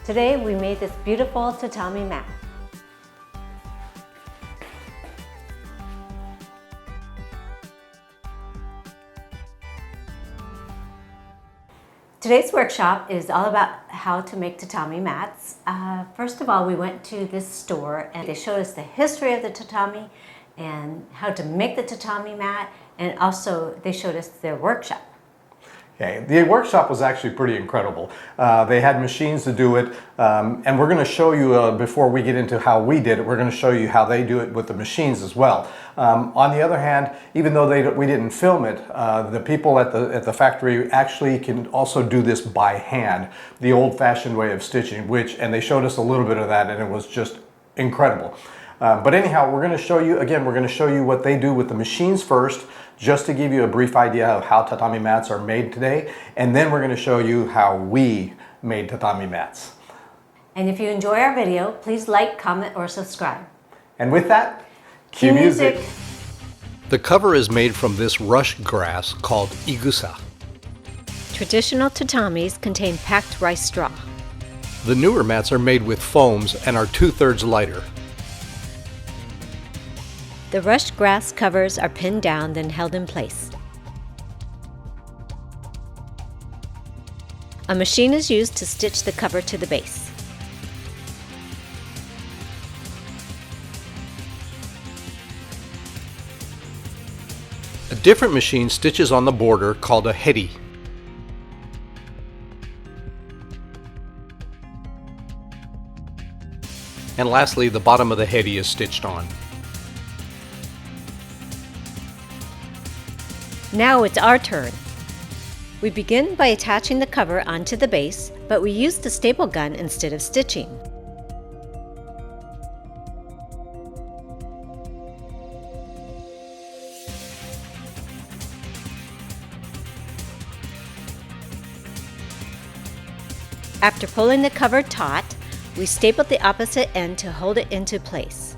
Today we made this beautiful tatami mat. Today's workshop is all about how to make tatami mats. First of all, we went to this store and they showed us the history of the tatami and how to make the tatami mat, and also they showed us their workshop. Okay, the workshop was actually pretty incredible. They had machines to do it, and we're going to show you, before we get into how we did it, we're going to show you how they do it with the machines as well. On the other hand, even though we didn't film it, the people at the factory actually can also do this by hand, the old-fashioned way of stitching, and they showed us a little bit of that, and it was just incredible. But anyhow, we're going to show you what they do with the machines first, just to give you a brief idea of how tatami mats are made today, and then we're going to show you how we made tatami mats. And if you enjoy our video, please like, comment, or subscribe. And with that, cue music. The cover is made from this rush grass called igusa. Traditional tatamis contain packed rice straw. The newer mats are made with foams and are 2/3 lighter. The rush grass covers are pinned down, then held in place. A machine is used to stitch the cover to the base. A different machine stitches on the border called a hedi. And lastly, the bottom of the hedi is stitched on. Now it's our turn. We begin by attaching the cover onto the base, but we use the staple gun instead of stitching. After pulling the cover taut, we stapled the opposite end to hold it into place.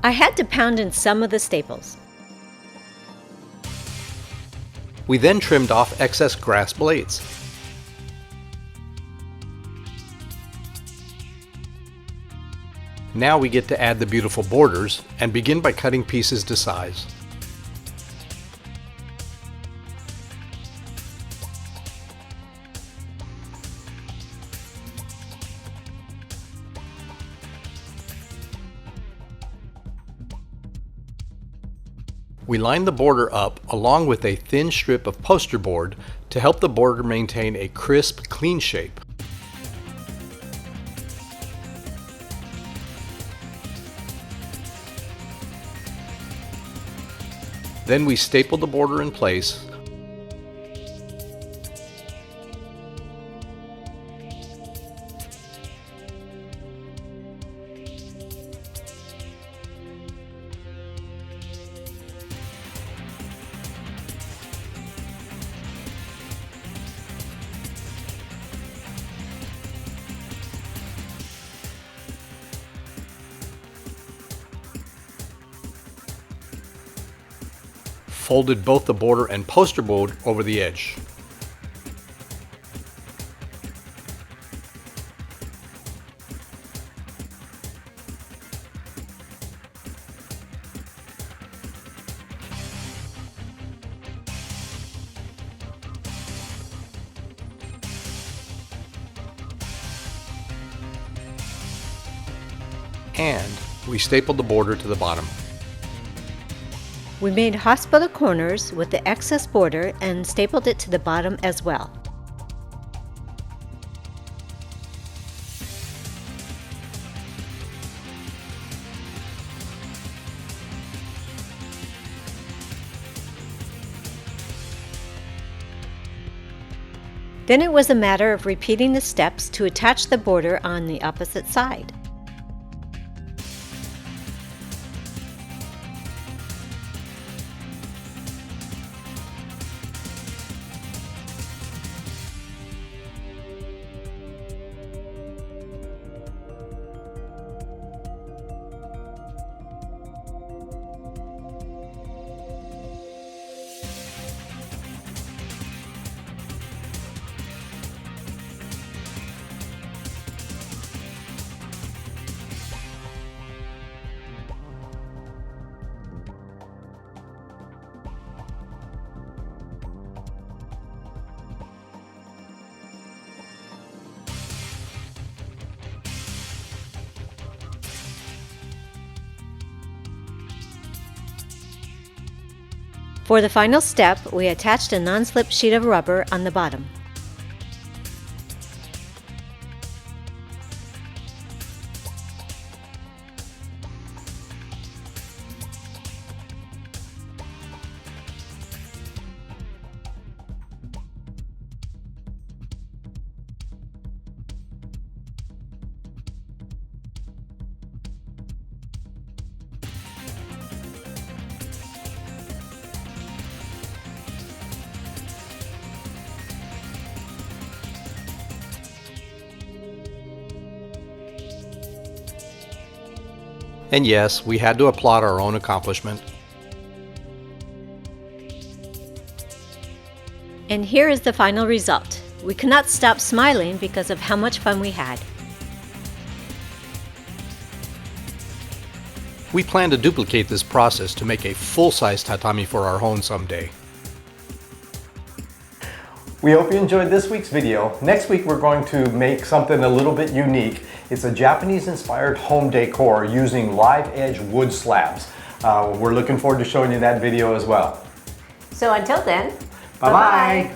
I had to pound in some of the staples. We then trimmed off excess grass blades. Now we get to add the beautiful borders and begin by cutting pieces to size. We line the border up along with a thin strip of poster board to help the border maintain a crisp, clean shape. Then we staple the border in place. Folded both the border and poster board over the edge. And we stapled the border to the bottom. We made hospital corners with the excess border and stapled it to the bottom as well. Then it was a matter of repeating the steps to attach the border on the opposite side. For the final step, we attached a non-slip sheet of rubber on the bottom. And yes, we had to applaud our own accomplishment. And here is the final result. We could not stop smiling because of how much fun we had. We plan to duplicate this process to make a full-size tatami for our home someday. We hope you enjoyed this week's video. Next week we're going to make something a little bit unique. It's a Japanese-inspired home decor using live edge wood slabs. We're looking forward to showing you that video as well. So until then, Bye-bye.